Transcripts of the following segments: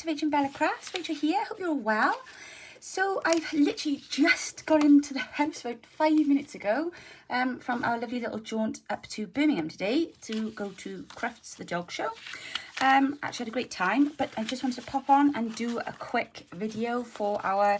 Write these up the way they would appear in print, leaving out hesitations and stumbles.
to Rachel and Bella Crafts. Rachel here, hope you're all well. So I've literally just got into the house about 5 minutes ago from our lovely little jaunt up to Birmingham today to go to Crufts Dog Show. Actually had a great time, but I just wanted to pop on and do a quick video for our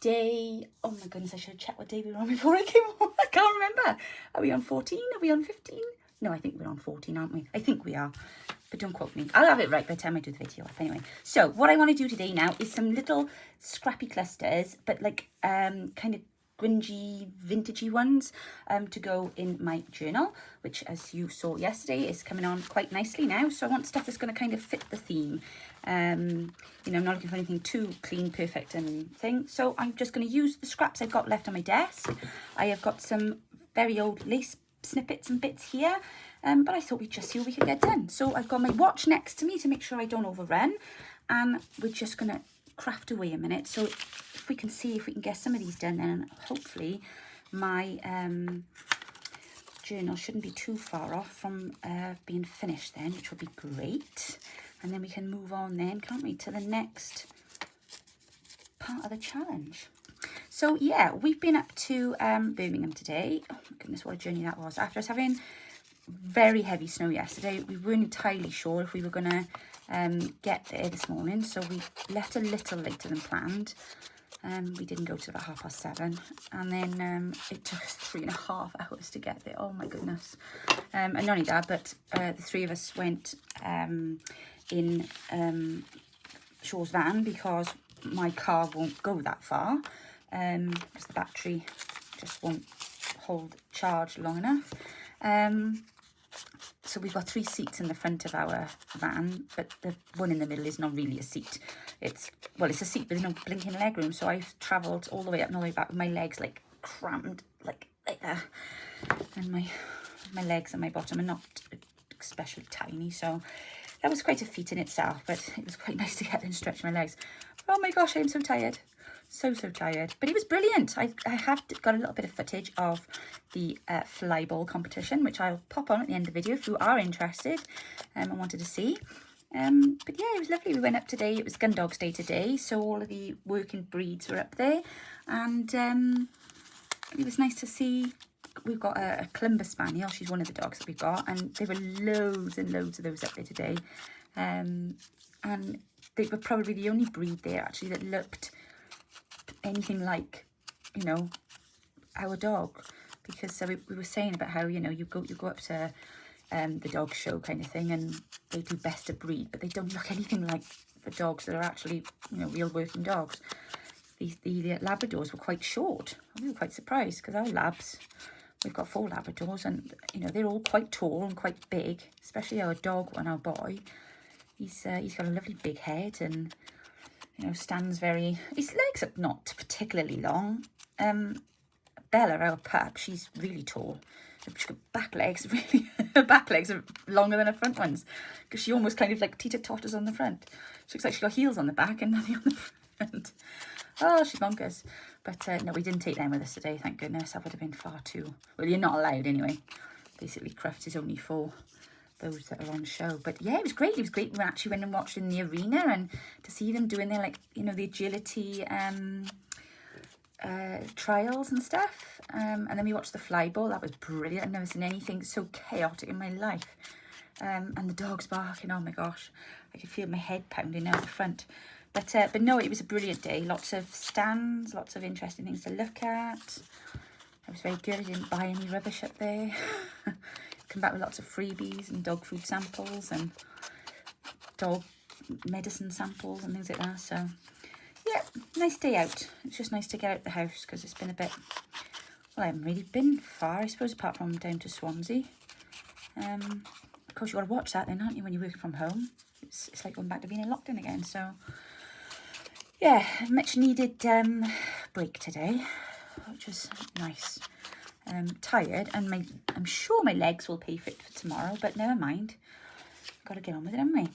day. Oh my goodness, I should have checked what day we were on before I came on. I can't remember. Are we on 14? Are we on 15? No, I think we're on 14, aren't we? I think we are, but don't quote me. I'll have it right by the time I do the video up anyway. So what I want to do today now is some little scrappy clusters, but like kind of grungy, vintagey ones to go in my journal, which as you saw yesterday is coming on quite nicely now. So I want stuff that's going to kind of fit the theme. You know, I'm not looking for anything too clean, perfect and thing. So I'm just going to use the scraps I've got left on my desk. I have got some very old lace snippets and bits here, but I thought we'd just see what we could get done. So I've got my watch next to me to make sure I don't overrun, and we're just going to craft away a minute. So if we can see if we can get some of these done, then hopefully my journal shouldn't be too far off from being finished then, which will be great. And then we can move on then, can't we, to the next part of the challenge. So yeah, we've been up to Birmingham today. Oh my goodness, what a journey that was. After us having very heavy snow yesterday, we weren't entirely sure if we were going to get there this morning. So we left a little later than planned. We didn't go till about 7:30. And then it took us 3.5 hours to get there. Oh my goodness. And not only that, but the three of us went in Shaw's van because my car won't go that far. Because the battery just won't hold charge long enough. So we've got 3 seats in the front of our van, but the one in the middle is not really a seat. It's a seat, but there's no blinking leg room. So I've travelled all the way up and all the way back with my legs like crammed, like that. And my legs and my bottom are not especially tiny, so that was quite a feat in itself. But it was quite nice to get and stretch my legs. Oh my gosh, I am so tired. So tired, but it was brilliant. I have got a little bit of footage of the fly ball competition, which I'll pop on at the end of the video if you are interested and wanted to see. But yeah, it was lovely. We went up today. It was Gun Dogs Day today, so all of the working breeds were up there, and it was nice to see. We've got a Clumber Spaniel. She's one of the dogs that we've got, and there were loads and loads of those up there today, and they were probably the only breed there actually that looked anything like, you know, our dog, because we were saying about how, you know, you go up to the dog show kind of thing, and they do best of breed, but they don't look anything like the dogs that are actually, you know, real working dogs. The Labradors were quite short. We were quite surprised because our labs, we've got 4 Labradors, and you know, they're all quite tall and quite big, especially our dog one, our boy. He's got a lovely big head, and you know, stands very, his legs are not particularly long. Bella, our pup, she's really tall. She's got back legs, really, her back legs are longer than her front ones, because she almost kind of like teeter-totters on the front. She looks like she's got heels on the back and nothing on the front. Oh, she's bonkers. But no, we didn't take them with us today, thank goodness. That would have been far too, well, you're not allowed anyway. Basically, Crufts is only for those that are on show. But yeah, it was great. It was great. We actually went and watched in the arena, and to see them doing their, like, you know, the agility trials and stuff. And then we watched the fly ball. That was brilliant. I've never seen anything so chaotic in my life. And the dogs barking. Oh my gosh, I could feel my head pounding out the front. But no, it was a brilliant day. Lots of stands, lots of interesting things to look at. I was very good. I didn't buy any rubbish up there. Come back with lots of freebies and dog food samples and dog medicine samples and things like that. So yeah, nice day out. It's just nice to get out the house because it's been a bit, well, I haven't really been far, I suppose, apart from down to Swansea. Of course, you've got to watch that then, aren't you, when you're working from home? It's like going back to being in lockdown again. So yeah, much needed break today, which was nice. Tired, and I'm sure my legs will pay for it for tomorrow, but never mind. Got to get on with it, haven't we?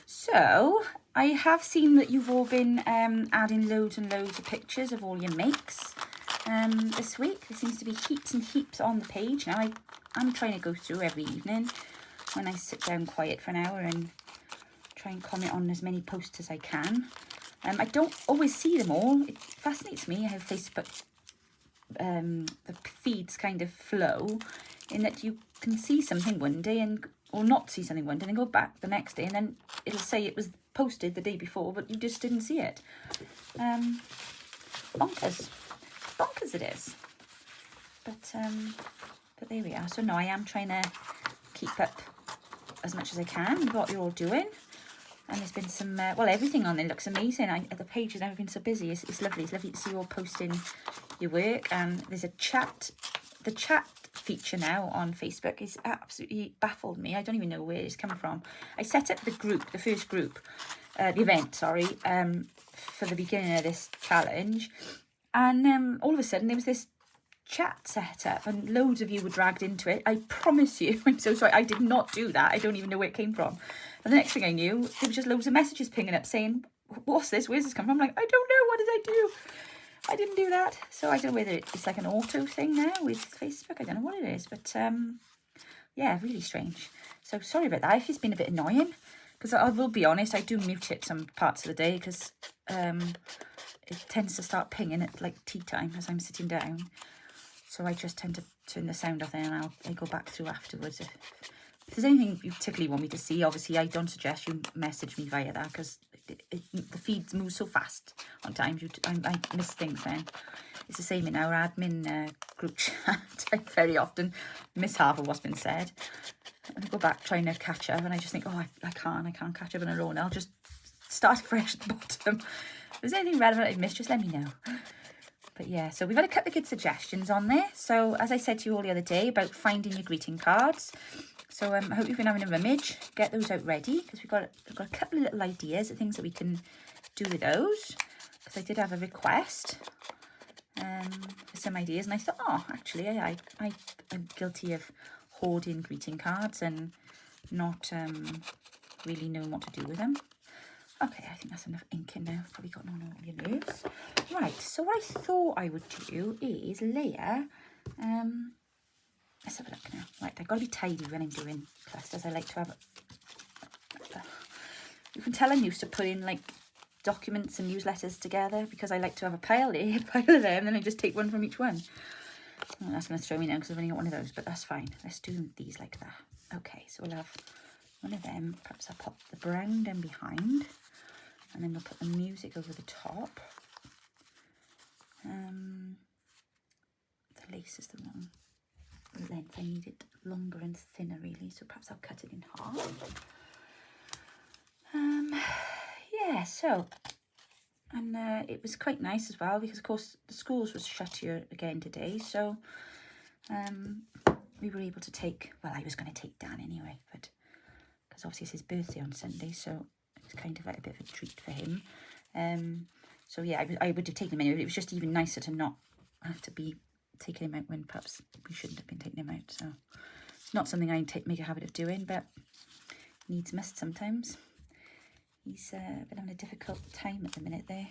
So I have seen that you've all been adding loads and loads of pictures of all your makes this week. There seems to be heaps and heaps on the page now. I'm trying to go through every evening when I sit down quiet for an hour and try and comment on as many posts as I can. I don't always see them all. It fascinates me how Facebook, the feeds kind of flow, in that you can see something one day or not see something one day and then go back the next day and then it'll say it was posted the day before, but you just didn't see it. Bonkers it is. But there we are. So no, I am trying to keep up as much as I can with what you're all doing. And there's been some, well, everything on there looks amazing. The page has never been so busy. It's lovely. It's lovely to see you all posting your work. And there's a chat. The chat feature now on Facebook is absolutely baffled me. I don't even know where it's come from. I set up the group, the first group, the event, sorry, for the beginning of this challenge. And all of a sudden there was this chat set up and loads of you were dragged into it. I promise you, I'm so sorry, I did not do that. I don't even know where it came from. And the next thing I knew, there was just loads of messages pinging up saying, what's this? Where's this come from? I'm like, I don't know. What did I do? I didn't do that. So I don't know whether it's like an auto thing now with Facebook. I don't know what it is. But yeah, really strange. So sorry about that. If it's been a bit annoying, because I will be honest, I do mute it some parts of the day because it tends to start pinging at like tea time as I'm sitting down. So I just tend to turn the sound off there and I go back through afterwards. If there's anything you particularly want me to see, obviously I don't suggest you message me via that because the feeds move so fast on times. I miss things then. It's the same in our admin group chat. I very often miss half of what's been said. And I go back trying to catch up and I just think, oh, I can't catch up on a row. I'll just start fresh at the bottom. If there's anything relevant I've missed, just let me know. But yeah, so we've had a couple of good suggestions on there. So as I said to you all the other day about finding your greeting cards. So I hope you've been having a rummage. Get those out ready because we've got a couple of little ideas of things that we can do with those. Because I did have a request for some ideas, and I thought, oh, actually, I'm guilty of hoarding greeting cards and not really knowing what to do with them. Okay, I think that's enough ink in now. Probably got on all your nerves. Right, so what I thought I would do is layer. Let's have a look now. Right, I've got to be tidy when I'm doing clusters. I like to have. You can tell I'm used to putting like documents and newsletters together because I like to have a pile there, a pile of them, and then I just take one from each one. Oh, that's going to throw me now because I've only got one of those, but that's fine. Let's do these like that. Okay, so we'll have one of them. Perhaps I'll pop the brown down behind. And then we'll put the music over the top. The lace is the wrong length. I need it longer and thinner, really. So perhaps I'll cut it in half. Yeah, so. And it was quite nice as well because, of course, the schools was shut here again today. So we were able to take, well, I was going to take Dan anyway, but because obviously it's his birthday on Sunday, so it's kind of like a bit of a treat for him. So yeah, I would have taken him anyway, but it was just even nicer to not have to be taking him out when perhaps we shouldn't have been taking him out. So it's not something I make a habit of doing, but needs must sometimes. He's been having a difficult time at the minute there.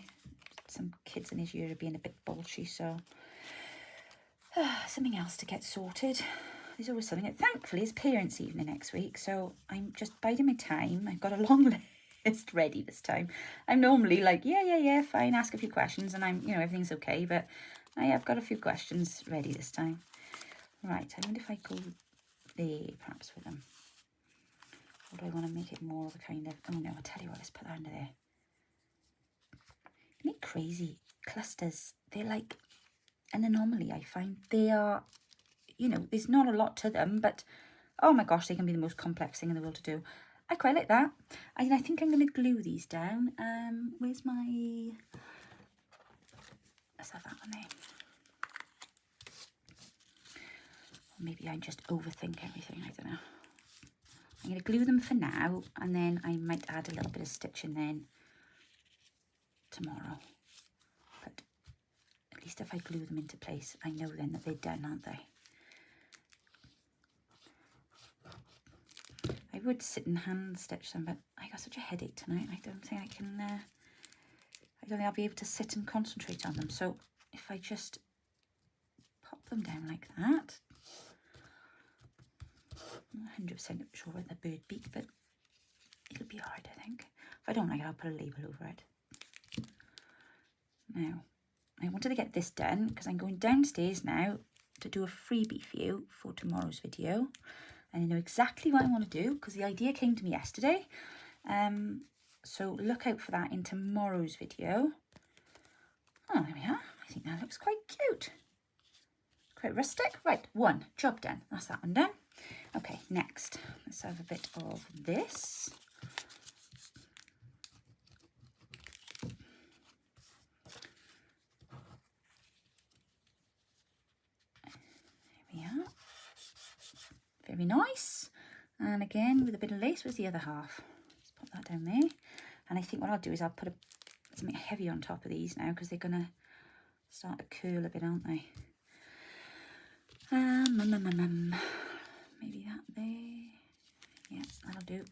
Some kids in his year are being a bit bolshy, so something else to get sorted. There's always something. Thankfully, it's parents' evening next week, so I'm just biding my time. I've got a long list ready this time. I'm normally like, yeah, fine, ask a few questions, and everything's okay, but I have got a few questions ready this time. Right, I wonder if I go there, perhaps, with them. Or do I want to make it more of a kind of, oh no, I'll tell you what, let's put that under there. Isn't it crazy? Clusters, they're like an anomaly, I find. They are, there's not a lot to them, but oh my gosh, they can be the most complex thing in the world to do. I quite like that. I think I'm going to glue these down. Where's my, let's have that one there. Or maybe I just overthink everything, I don't know. I'm going to glue them for now, and then I might add a little bit of stitching then tomorrow. But at least if I glue them into place, I know then that they're done, aren't they? I would sit and hand stitch them, but I got such a headache tonight. I don't think I can, I don't think I'll be able to sit and concentrate on them. So if I just pop them down like that, I'm not 100% sure about the bird beak, but it'll be alright, I think. If I don't like it, I'll put a label over it. Now, I wanted to get this done because I'm going downstairs now to do a freebie for you for tomorrow's video. And I know exactly what I want to do because the idea came to me yesterday. So look out for that in tomorrow's video. Oh, there we are. I think that looks quite cute. Quite rustic. Right, one job done. That's that one done. Okay, next, let's have a bit of this. There we are. Very nice. And again, with a bit of lace, where's the other half? Let's put that down there. And I think what I'll do is I'll put something heavy on top of these now because they're going to start to curl a bit, aren't they? Maybe that there. Yeah, that'll do.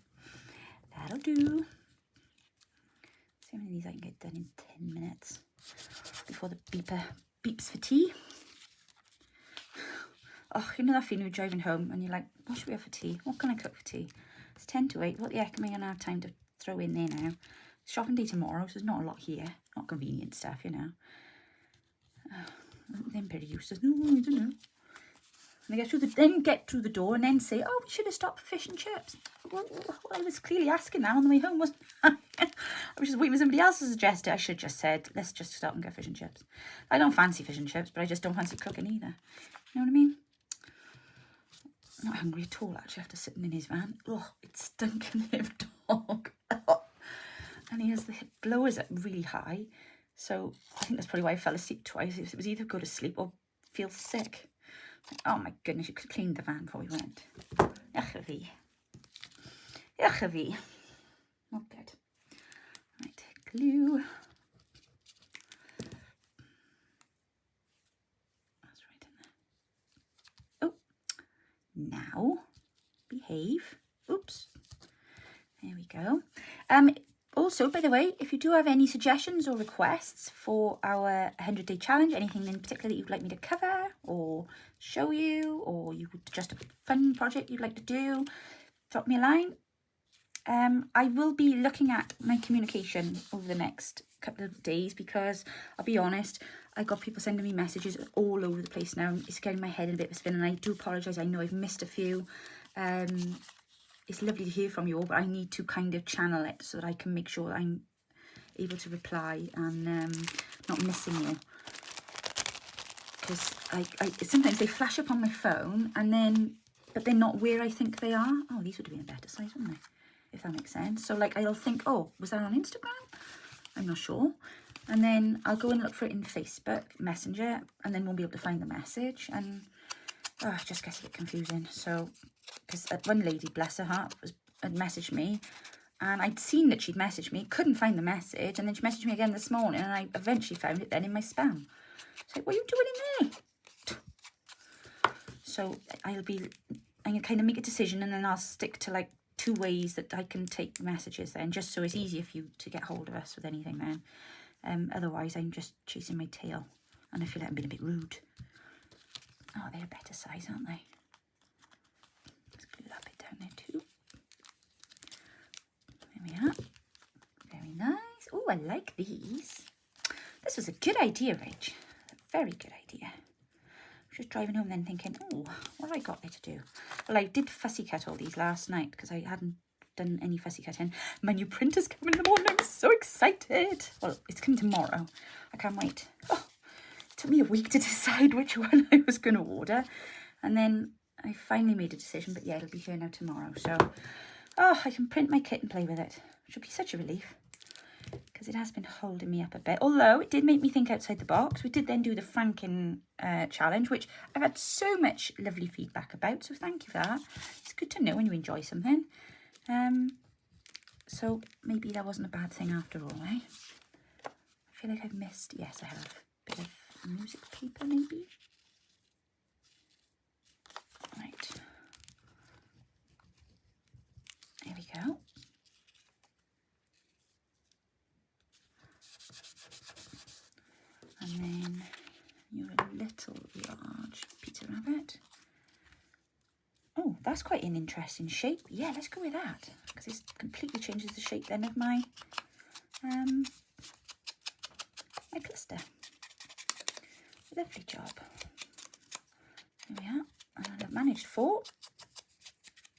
That'll do. See how many of these I can get done in 10 minutes before the beeper beeps for tea. Oh, you know that feeling you're driving home and you're like, what should we have for tea? What can I cook for tea? It's 10 to 8. What the heck am I going to have time to throw in there now? It's shopping day tomorrow, so there's not a lot here. Not convenient stuff, you know. Them pretty useless. No, I don't know. And then get through the door and then say, oh, we should have stopped for fish and chips. Well, I was clearly asking that on the way home, wasn't I? I was just waiting for somebody else to suggest it. I should have just said, let's just stop and get fish and chips. I don't fancy fish and chips, but I just don't fancy cooking either. You know what I mean? I'm not hungry at all, actually, after sitting in his van. Oh, it's stinking live dog. And he has the blowers up really high. So I think that's probably why I fell asleep twice. It was either go to sleep or feel sick. Oh my goodness, you could have cleaned the van before we went. Yucky. Yucky. Not good. Right, glue. That's right in there. Oh, now behave. Oops. There we go. Also, by the way, if you do have any suggestions or requests for our 100-day challenge, anything in particular that you'd like me to cover or show you, or you would just a fun project you'd like to do, drop me a line. I will be looking at my communication over the next couple of days because I'll be honest, I got people sending me messages all over the place now. It's getting my head in a bit of a spin, and I do apologise. I know I've missed a few. It's lovely to hear from you all, but I need to kind of channel it so that I can make sure I'm able to reply and not missing you. Because I sometimes they flash up on my phone and then, but they're not where I think they are. Oh, these would have been a better size, wouldn't they? If that makes sense. So like I'll think, oh, was that on Instagram? I'm not sure. And then I'll go and look for it in Facebook Messenger and then won't be able to find the message. And oh, it just gets a bit confusing. So, because one lady, bless her heart, had messaged me and I'd seen that she'd messaged me, couldn't find the message, and then she messaged me again this morning and I eventually found it then in my spam. It's like, what are you doing in there? So I'm going to kind of make a decision and then I'll stick to like 2 ways that I can take messages then, just so it's easier for you to get hold of us with anything then. Otherwise, I'm just chasing my tail and I feel like I'm being a bit rude. Oh, they're a better size, aren't they? Let's glue that bit down there too. There we are. Very nice. Oh, I like these. This was a good idea, Rach. A very good idea. I was just driving home then thinking, oh, what have I got there to do? Well, I did fussy cut all these last night because I hadn't done any fussy cutting. My new printer's coming in the morning. I'm so excited. Well, it's coming tomorrow. I can't wait. Oh, it took me a week to decide which one I was going to order. And then I finally made a decision. But yeah, it'll be here now tomorrow. So, oh, I can print my kit and play with it. Which will be such a relief. Because it has been holding me up a bit. Although, it did make me think outside the box. We did then do the Franken challenge, which I've had so much lovely feedback about. So thank you for that. It's good to know when you enjoy something. So maybe that wasn't a bad thing after all, eh? I feel like I've missed, yes, I have a bit of music paper maybe. Right. There we go. And then you're a little large Peter Rabbit. Oh, That's quite an interesting shape. Yeah, let's go with that, because it completely changes the shape then of my my cluster. Lovely job. There we are. And I've managed 4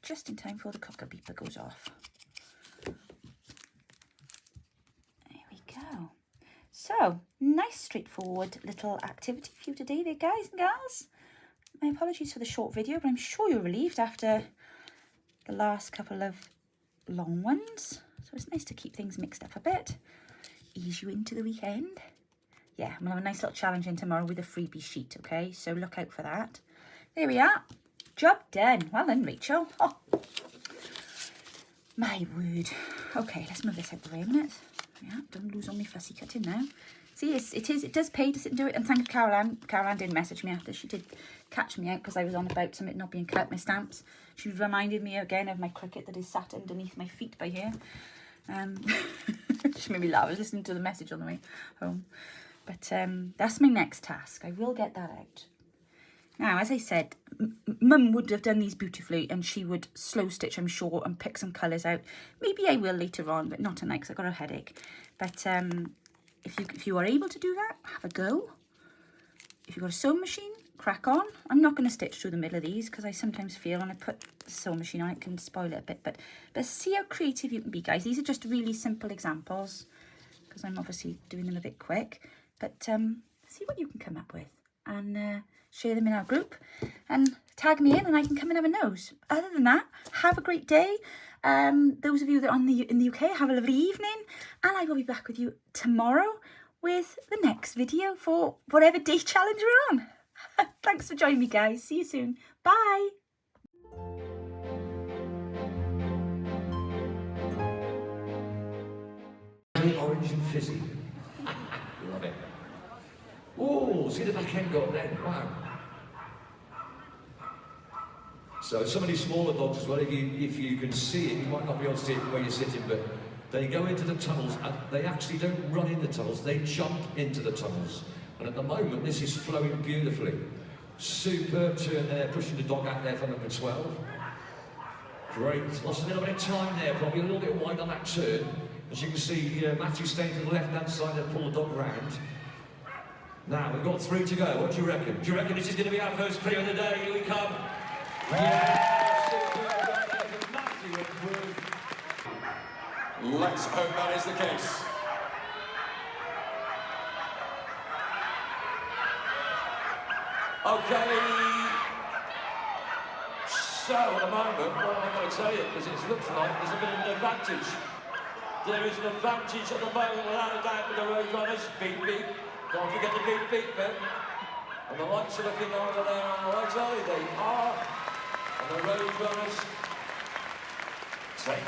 just in time before the cocker beeper goes off. There we go. So, nice straightforward little activity for you today there, guys and gals. My apologies for the short video, but I'm sure you're relieved after the last couple of long ones. So it's nice to keep things mixed up a bit. Ease you into the weekend. Yeah, I'm going to have a nice little challenge in tomorrow with a freebie sheet, okay? So look out for that. There we are. Job done. Well done, Rachel. Oh, my word. Okay, let's move this out the way a minute. Yeah, don't lose all my fussy cutting now. See, it does pay to sit and do it. And thank you, Caroline. Caroline did message me after. She did catch me out because I was on about something not being cut, my stamps. She reminded me again of my cricket that is sat underneath my feet by here. She made me laugh. I was listening to the message on the way home. But that's my next task. I will get that out. Now, as I said, Mum would have done these beautifully, and she would slow stitch, I'm sure, and pick some colours out. Maybe I will later on, but not tonight because I've got a headache. But if you are able to do that, have a go. If you've got a sewing machine, crack on. I'm not going to stitch through the middle of these because I sometimes feel when I put the sewing machine on, it can spoil it a bit. But see how creative you can be, guys. These are just really simple examples because I'm obviously doing them a bit quick. But see what you can come up with and share them in our group and tag me in and I can come and have a nose. Other than that, have a great day. Those of you that are in the UK, have a lovely evening, and I will be back with you tomorrow with the next video for whatever day challenge we're on. Thanks for joining me, guys. See you soon. Bye. Orange and fizzy. Love it. Oh, see the back end got then. Wow. So some of these smaller dogs as well, if you can see it, you might not be able to see it from where you're sitting, but they go into the tunnels and they actually don't run in the tunnels, they jump into the tunnels. And at the moment, this is flowing beautifully. Superb turn there, pushing the dog out there for number 12. Great. Lost a little bit of time there, probably a little bit wide on that turn. As you can see, Matthew staying to the left-hand side and pull the dog round. Now, we've got 3 to go. What do you reckon? Do you reckon this is going to be our first clear of the day? Here we come. Let's hope that is the case. Okay. So, at the moment, what am I going to tell you? Because it looks like there's a bit of an advantage. There is an advantage at the moment, without a doubt, with the road runners. Beep, beep. Don't forget the beep, beep bit. And the lights are looking over there on the right side. They are. And the road runners